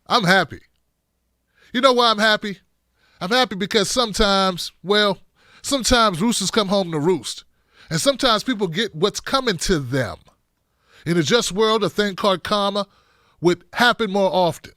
I'm happy. You know why I'm happy? I'm happy because sometimes roosters come home to roost. And sometimes people get what's coming to them. In a just world, a thing called karma would happen more often,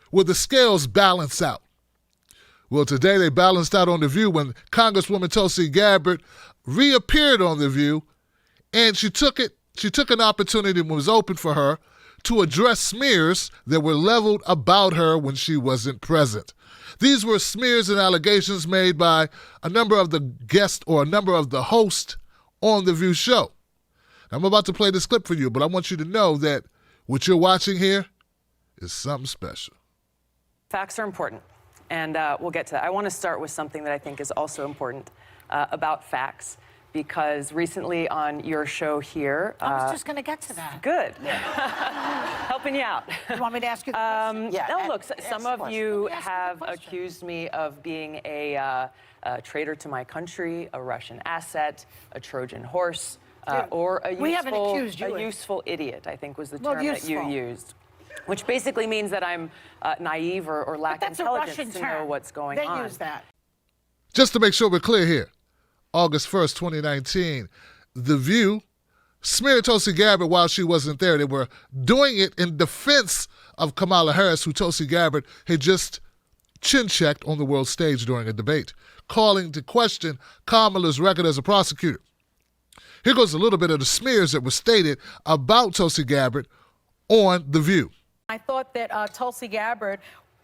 where the scales balance out. Well, today they balanced out on The View when Congresswoman Tulsi Gabbard reappeared on The View, and she took an opportunity that was open for her to address smears that were leveled about her when she wasn't present. These were smears and allegations made by a number of the guests or a number of the hosts on The View show. I'm about to play this clip for you, but I want you to know that what you're watching here is something special. Facts are important, and we'll get to that. I want to start with something that I think is also important about facts, because recently on your show here... I was just going to get to that. Good. Helping you out. You want me to ask you the question? No, look, some of you have accused me of being a traitor to my country, a Russian asset, a Trojan horse, or a useful idiot, I think was the term that you used. Which basically means that I'm naive or lack intelligence to know what's going on. They use that. Just to make sure we're clear here, August 1st, 2019, The View smeared Tulsi Gabbard while she wasn't there. They were doing it in defense of Kamala Harris, who Tulsi Gabbard had just chin-checked on the world stage during a debate, calling to question Kamala's record as a prosecutor. Here goes a little bit of the smears that were stated about Tulsi Gabbard on The View. I thought that Tulsi Gabbard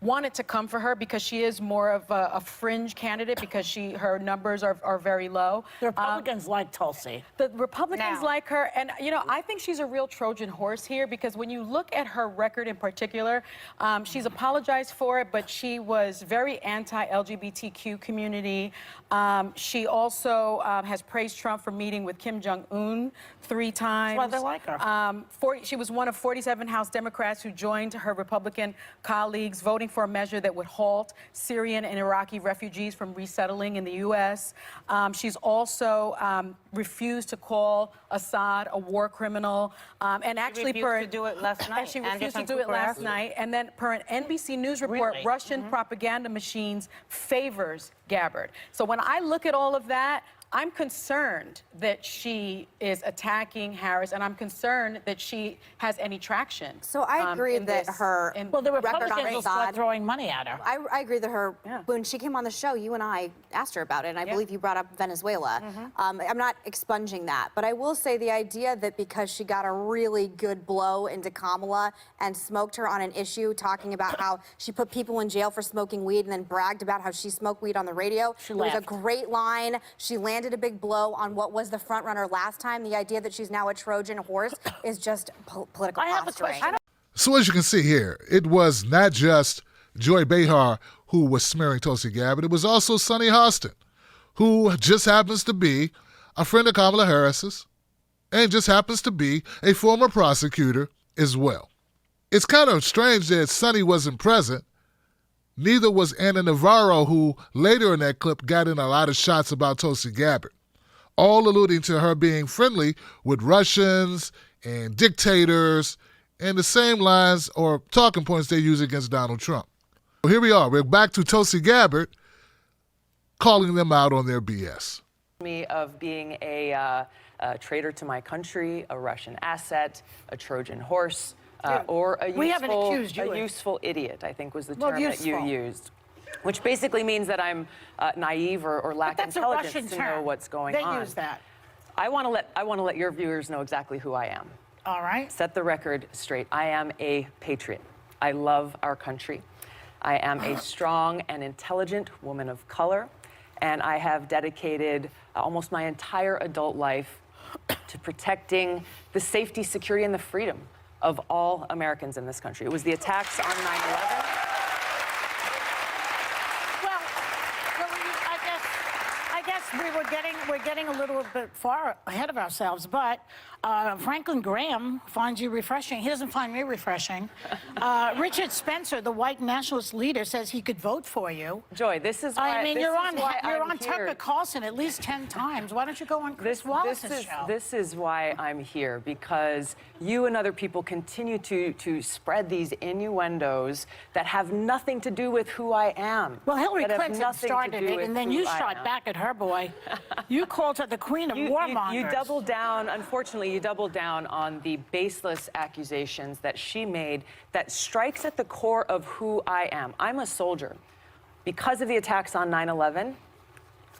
wanted to come for her because she is more of a fringe candidate, because her numbers are very low. The Republicans like Tulsi. The Republicans like her, and I think she's a real Trojan horse here, because when you look at her record in particular, she's apologized for it, but she was very anti-LGBTQ community. She also has praised Trump for meeting with Kim Jong-un 3 times. That's why they like her. She was one of 47 House Democrats who joined her Republican colleagues voting for a measure that would halt Syrian and Iraqi refugees from resettling in the U.S. She's also refused to call Assad a war criminal, and actually she refused to do it last night. And she refused to do it last night. And then, per an NBC News report, Russian propaganda machines favors Gabbard. So when I look at all of that, I'm concerned that she is attacking Harris, and I'm concerned that she has any traction. So I agree that the Republicans will start throwing money at her. I agree that when she came on the show, you and I asked her about it, and I believe you brought up Venezuela. I'm not expunging that, but I will say the idea that because she got a really good blow into Kamala and smoked her on an issue, talking about how she put people in jail for smoking weed and then bragged about how she smoked weed on the radio. It was a great line. She landed a big blow on what was the front runner last time. The idea that she's now a Trojan horse is just political posturing. So as you can see here, it was not just Joy Behar who was smearing Tulsi Gabbard. It was also Sonny Hostin, who just happens to be a friend of Kamala Harris's and just happens to be a former prosecutor as well. It's kind of strange that Sonny wasn't present. Neither was Ana Navarro, who later in that clip got in a lot of shots about Tulsi Gabbard, all alluding to her being friendly with Russians and dictators and the same lines or talking points they use against Donald Trump. Well, here we are. We're back to Tulsi Gabbard calling them out on their BS. Me of being a traitor to my country, a Russian asset, a Trojan horse, or a useful idiot, I think was the term that you used. Which basically means that I'm naive or lack intelligence to know what's going on. They use that. I want to let your viewers know exactly who I am. All right. Set the record straight. I am a patriot. I love our country. I am a strong and intelligent woman of color, and I have dedicated almost my entire adult life to protecting the safety, security, and the freedom of all Americans in this country. It was the attacks on 9/11. Well, I guess we're getting getting a little bit far ahead of ourselves, but Franklin Graham finds you refreshing. He doesn't find me refreshing. Richard Spencer, the white nationalist leader, says he could vote for you. Joy, this is why. I mean, you're on here. Tucker Carlson at least 10 times. Why don't you go on Chris Wallace's show? This is why I'm here, because you and other people continue to spread these innuendos that have nothing to do with who I am. Well, Hillary that have Clinton nothing to started do it, with and then who you I shot am. back at her, boy. You called her the queen of warmongers. You doubled down, unfortunately, you doubled down on the baseless accusations that she made that strikes at the core of who I am. I'm a soldier. Because of the attacks on 9/11,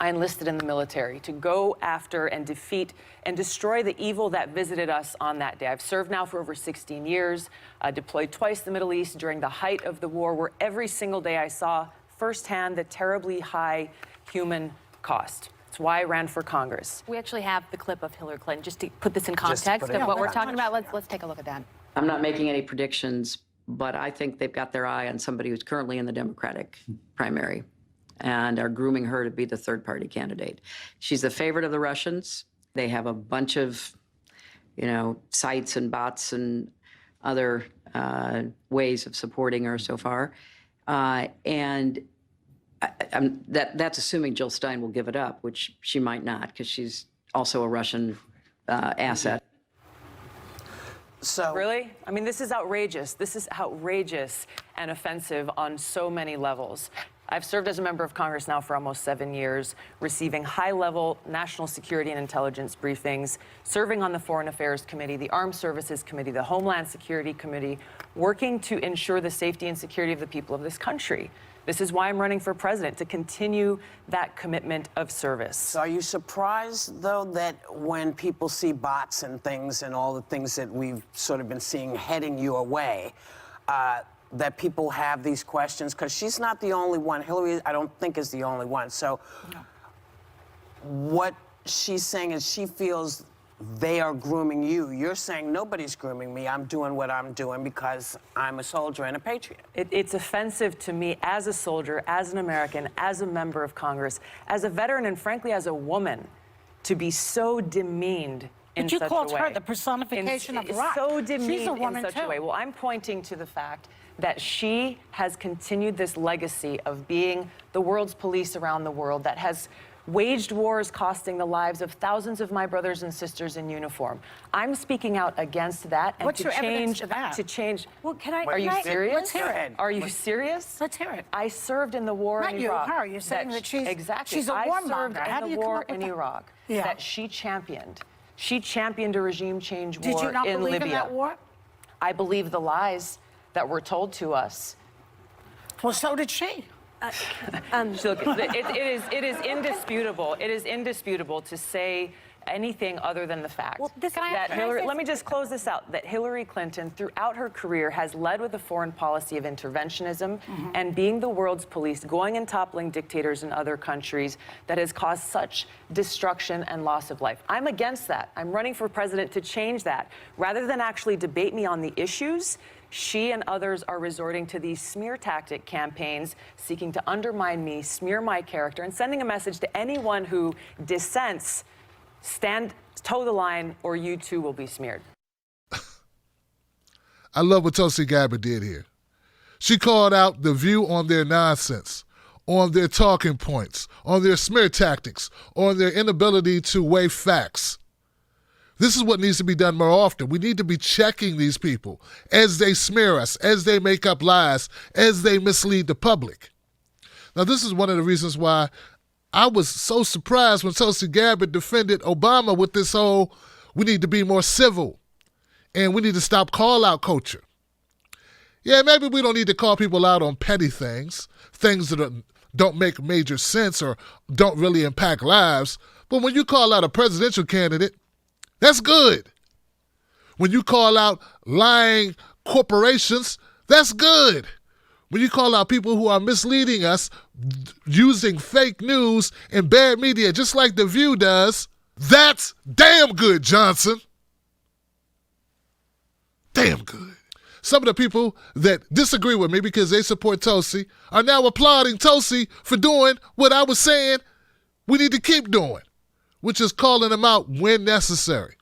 I enlisted in the military to go after and defeat and destroy the evil that visited us on that day. I've served now for over 16 years, deployed twice to the Middle East during the height of the war, where every single day I saw firsthand the terribly high human cost. It's why I ran for Congress. We actually have the clip of Hillary Clinton, just to put this in context of what we're talking about. Let's take a look at that. I'm not making any predictions, but I think they've got their eye on somebody who's currently in the Democratic primary and are grooming her to be the third-party candidate. She's the favorite of the Russians. They have a bunch of, sites and bots and other ways of supporting her so far. That's assuming Jill Stein will give it up, which she might not, because she's also a Russian asset. So really? I mean, this is outrageous. This is outrageous and offensive on so many levels. I've served as a member of Congress now for almost 7 years, receiving high-level national security and intelligence briefings, serving on the Foreign Affairs Committee, the Armed Services Committee, the Homeland Security Committee, working to ensure the safety and security of the people of this country. This is why I'm running for president, to continue that commitment of service. So are you surprised, though, that when people see bots and things and all the things that we've sort of been seeing heading your way, that people have these questions? Because she's not the only one. Hillary, I don't think, is the only one. So what she's saying is she feels they are grooming you. You're saying nobody's grooming me. I'm doing what I'm doing because I'm a soldier and a patriot. It's offensive to me as a soldier, as an American, as a member of Congress, as a veteran, and frankly, as a woman, to be so demeaned in such a way. But you called her the personification of rock. So demeaned She's a woman in such too. a way. Well, I'm pointing to the fact that she has continued this legacy of being the world's police around the world, that has waged wars costing the lives of thousands of my brothers and sisters in uniform. I'm speaking out against that and What's to your evidence change. to that? To change. Well, can I? Are you serious? Let's hear it. Are you serious? Let's hear it. I served in the war Not in you, Iraq. her. You're saying that she's exactly. she's a I served warmonger. How do in you the come war up with in that? Iraq Yeah. that she championed. She championed a regime change war in Did Libya. you not believe in that war? I believe the lies that were told to us. Well, so did she. Look, it is indisputable. It is indisputable to say anything other than the fact that Hillary. Let me just close this out. That Hillary Clinton, throughout her career, has led with a foreign policy of interventionism and being the world's police, going and toppling dictators in other countries that has caused such destruction and loss of life. I'm against that. I'm running for president to change that. Rather than actually debate me on the issues, she and others are resorting to these smear tactic campaigns, seeking to undermine me, smear my character, and sending a message to anyone who dissents: toe the line, or you too will be smeared. I love what Tulsi Gabbard did here. She called out The View on their nonsense, on their talking points, on their smear tactics, on their inability to weigh facts. This is what needs to be done more often. We need to be checking these people as they smear us, as they make up lies, as they mislead the public. Now, this is one of the reasons why I was so surprised when Tulsi Gabbard defended Obama with this whole, we need to be more civil and we need to stop call-out culture. Yeah, maybe we don't need to call people out on petty things that don't make major sense or don't really impact lives. But when you call out a presidential candidate, that's good. When you call out lying corporations, that's good. When you call out people who are misleading us, using fake news and bad media, just like The View does, that's damn good, Johnson. Damn good. Some of the people that disagree with me because they support Tulsi are now applauding Tulsi for doing what I was saying we need to keep doing. which is calling them out when necessary.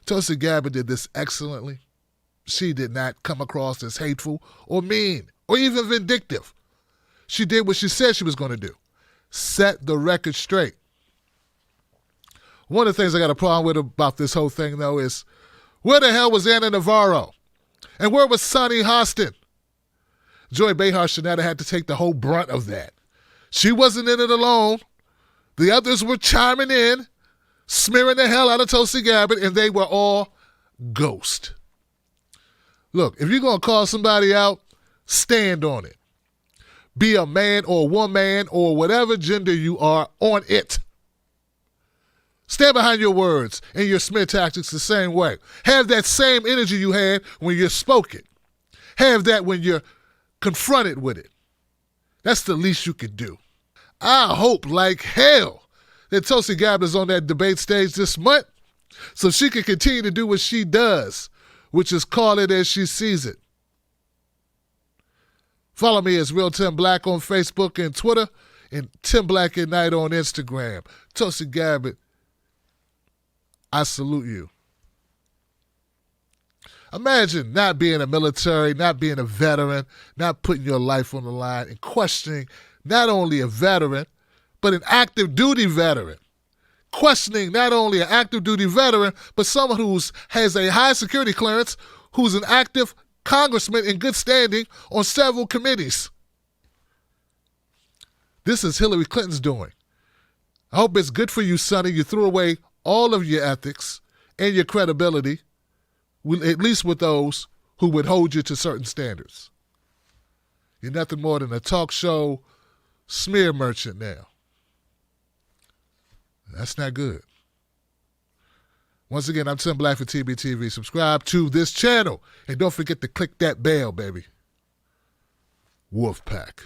Tulsi Gabbard did this excellently. She did not come across as hateful or mean or even vindictive. She did what she said she was going to do. Set the record straight. One of the things I got a problem with about this whole thing, though, is where the hell was Anna Navarro? And where was Sonny Hostin? Joy Behar should not have had to take the whole brunt of that. She wasn't in it alone. The others were chiming in, smearing the hell out of Tulsi Gabbard, and they were all ghost. Look, if you're going to call somebody out, stand on it. Be a man or woman or whatever gender you are on it. Stand behind your words and your smear tactics the same way. Have that same energy you had when you spoke it. Have that when you're confronted with it. That's the least you could do. I hope like hell that Tulsi Gabbard is on that debate stage this month so she can continue to do what she does, which is call it as she sees it. Follow me as Real Tim Black on Facebook and Twitter, and Tim Black at Night on Instagram. Tulsi Gabbard, I salute you. Imagine not being a military, not being a veteran, not putting your life on the line, and questioning not only a veteran, but an active duty veteran. Questioning not only an active duty veteran, but someone who has a high security clearance, who's an active congressman in good standing on several committees. This is Hillary Clinton's doing. I hope it's good for you, Sonny. You threw away all of your ethics and your credibility, at least with those who would hold you to certain standards. You're nothing more than a talk show smear merchant now. That's not good. Once again, I'm Tim Black for TBTV. Subscribe to this channel. And don't forget to click that bell, baby. Wolfpack.